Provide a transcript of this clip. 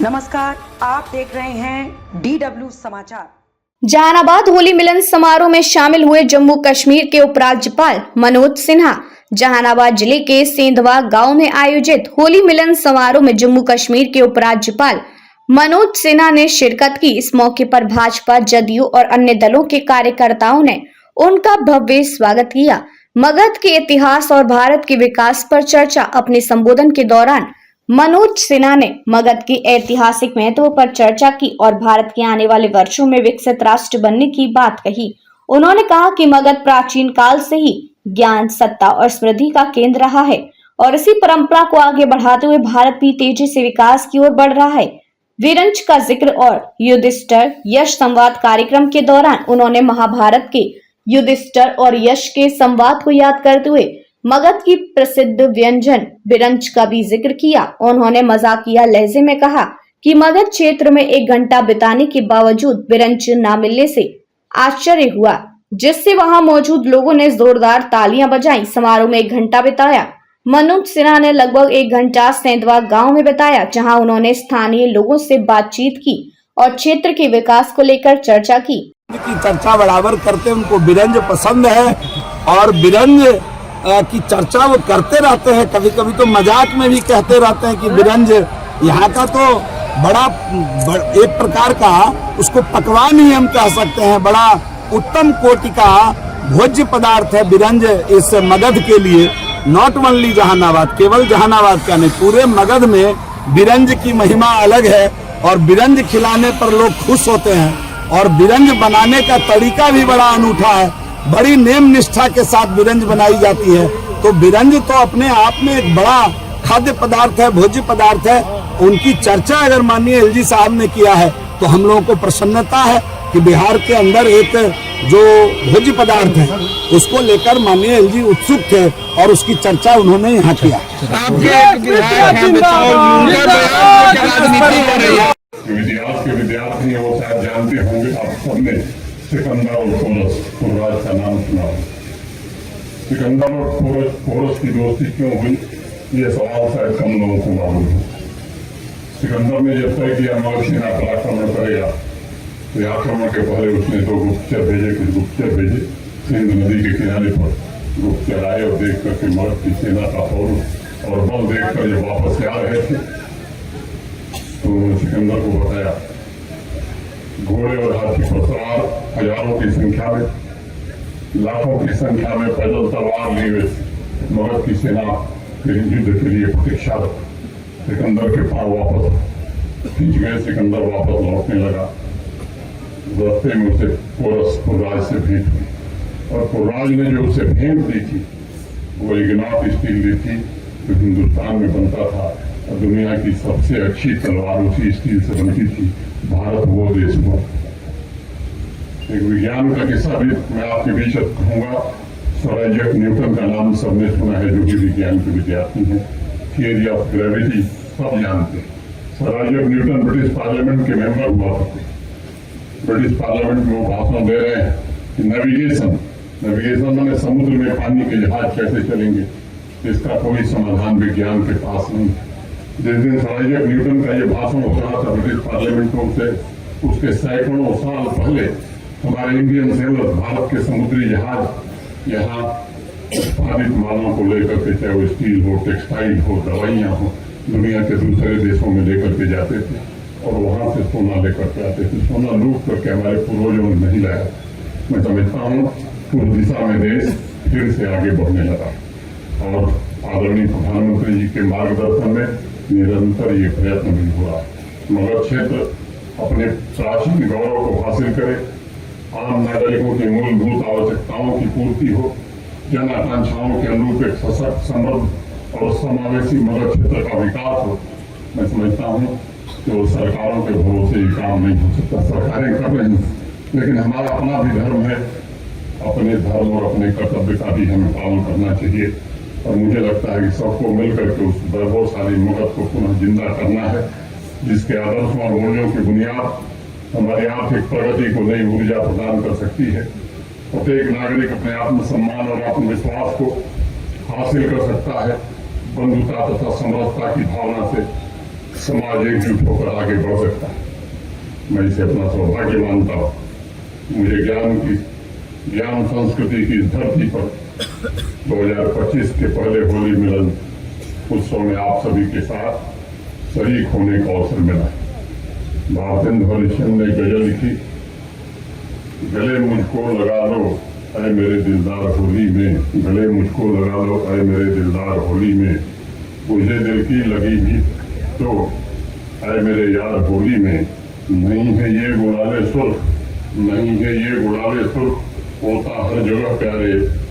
नमस्कार, आप देख रहे हैं DW समाचार। जहानाबाद होली मिलन समारोह में शामिल हुए जम्मू कश्मीर के उपराज्यपाल मनोज सिन्हा। जहानाबाद जिले के सेंधवा गांव में आयोजित होली मिलन समारोह में जम्मू कश्मीर के उपराज्यपाल मनोज सिन्हा ने शिरकत की। इस मौके पर भाजपा, जदयू और अन्य दलों के कार्यकर्ताओं ने उनका भव्य स्वागत किया। मगध के इतिहास और भारत के विकास पर चर्चा। अपने संबोधन के दौरान मनोज सिन्हा ने मगध के ऐतिहासिक महत्व पर चर्चा की और भारत के आने वाले वर्षों में विकसित राष्ट्र बनने की बात कही। उन्होंने कहा कि मगध प्राचीन काल से ही ज्ञान, सत्ता और समृद्धि का केंद्र रहा है और इसी परंपरा को आगे बढ़ाते हुए भारत भी तेजी से विकास की ओर बढ़ रहा है। विरंच का जिक्र और युधिष्ठिर यश संवाद कार्यक्रम के दौरान उन्होंने महाभारत के युधिष्ठिर और यश के संवाद को याद करते हुए मगध की प्रसिद्ध व्यंजन विरंच का भी जिक्र किया। उन्होंने मजाकिया लहजे में कहा कि मगध क्षेत्र में 1 घंटा बिताने के बावजूद विरंच न मिलने से आश्चर्य हुआ, जिससे वहां मौजूद लोगों ने जोरदार तालियां बजाई। समारोह में 1 घंटा बिताया। मनोज सिन्हा ने लगभग 1 घंटा सेंधवा गांव में बिताया, जहां उन्होंने स्थानीय लोगों से बातचीत की और क्षेत्र के विकास को लेकर चर्चा की। चर्चा बराबर करते, उनको विरंज पसंद है और विरंज की चर्चा वो करते रहते हैं। कभी कभी तो मजाक में भी कहते रहते हैं कि विरंज यहाँ का तो बड़ा एक प्रकार का उसको पकवान ही हम कह सकते हैं, बड़ा उत्तम कोटि का भोज्य पदार्थ है विरंज इस मगध के लिए। नॉट ओनली जहानाबाद, केवल जहानाबाद का नहीं, पूरे मगध में विरंज की महिमा अलग है और विरंज खिलाने पर लोग खुश होते हैं और विरंज बनाने का तरीका भी बड़ा अनूठा है। बड़ी नेम निष्ठा के साथ विरंज बनाई जाती है। तो विरंज तो अपने आप में एक बड़ा खाद्य पदार्थ है, भोज्य पदार्थ है। उनकी चर्चा अगर माननीय एलजी साहब ने किया है तो हम लोगों को प्रसन्नता है कि बिहार के अंदर एक जो भोज्य पदार्थ है उसको लेकर माननीय एलजी उत्सुक थे और उसकी चर्चा उन्होंने यहाँ किया। विद्यार्थी वो शायद जानते होंगे, आप सबने सिकंदर और पोरस का नाम सुना। सिकंदर और पोरस की दोस्ती क्यों हुई, ये सवाल शायद कम लोगों को मालूम है। सिकंदर ने जब तय किया मगध सेना पर आक्रमण करेगा तो आक्रमण के पहले उसने 2 गुप्तचर भेजे। कुछ गुप्तचर भेजे सिंध नदी के किनारे पर, गुप्तचर आए और देख करके मगध की सेना का और बल देख कर जब वापस से आ रहे थे तो उन्होंने सिकंदर को बताया। घोड़े और हाथी पर सवार हजारों की संख्या में, लाखों की संख्या में पैदल तलवार लिए मगध की सेना के युद्ध के लिए प्रतीक्षारत सिकंदर के पार वापस खींच गए। सिकंदर वापस लौटने लगा। रास्ते में उसे पुरराज से भेंट हुई और पुरराज ने जो उसे भेंट दी थी वो एक नाथ स्टील दी थी जो हिंदुस्तान में बनता था और दुनिया की सबसे अच्छी तलवार उसी स्टील से बनती थी। भारत वो देश हुआ। एक विज्ञान का किस्सा भी मैं आपके बीच कहूंगा। सर आइजैक न्यूटन का नाम सबने सुना है, जो भी विज्ञान के विद्यार्थी हैं। थियरी ऑफ ग्रेविटी सब जानते हैं। Sir Isaac Newton British parliament के मेंबर हुआ करते। ब्रिटिश पार्लियामेंट में वो भाषण दे रहे हैं कि नेविगेशन मैंने समुद्र में पानी के जहाज कैसे चलेंगे, इसका कोई समाधान विज्ञान के पास नहीं। जिस दिन सर आइजैक न्यूटन का ये भाषण हो रहा था ब्रिटिश पार्लियामेंट में, उसके सैकड़ों साल पहले हमारे इंडियन सेलर, भारत के समुद्री जहाज यहाँ उत्पादित मालों को लेकर के, चाहे वो स्टील हो, टेक्सटाइल हो, दवाइयाँ हो, दुनिया के दूसरे देशों में लेकर के जाते थे और वहाँ से सोना लेकर के आते थे। सोना लूट करके हमारे पूर्वजों ने नहीं लाया। मैं समझता हूँ उस दिशा में देश फिर से आगे बढ़ने लगा और आदरणीय प्रधानमंत्री जी के मार्गदर्शन में निरंतर ये प्रयत्न भी हुआ। मगध क्षेत्र अपने प्राचीन गौरव को हासिल करे, आम नागरिकों की मूलभूत आवश्यकताओं की पूर्ति हो, जन आकांक्षाओं के अनुरूप एक सशक्त, समृद्ध और समावेशी मगध क्षेत्र का विकास हो। मैं समझता हूँ कि वो सरकारों के भरोसे ही काम नहीं हो सकता। सरकारें कर रही हैं, लेकिन हमारा अपना भी धर्म है। अपने धर्म और अपने कर्तव्य का भी हमें पालन करना चाहिए और मुझे लगता है कि सबको मिलकर के उस वैभवशाली मगध को पुनः जिंदा करना है, जिसके आदर्शों और मूल्यों की बुनियाद हमारी आर्थिक प्रगति को नई ऊर्जा प्रदान कर सकती है। प्रत्येक नागरिक अपने आत्मसम्मान और आत्मविश्वास को हासिल कर सकता है। बंधुता तथा समरसता की भावना से समाज एकजुट होकर आगे बढ़ सकता है। मैं इसे अपना सौभाग्य मानता हूँ। मुझे ज्ञान संस्कृति की इस धरती पर 2025 के पहले होली मिलन उत्सव में आप सभी के साथ शरीक होने का अवसर मिला। भारतेंदु हरिश्चंद्र ने गजल लिखी, गले मुझको लगा लो ऐ मेरे दिलदार होली में, गले मुझको लगा लो ऐ मेरे दिलदार होली में, मुझे दिल की लगी भी तो ऐ मेरे यार होली में, नहीं है ये गुलाले सुर्ख, नहीं है ये गुलाले सुर्ख, होता हर जगह प्यारे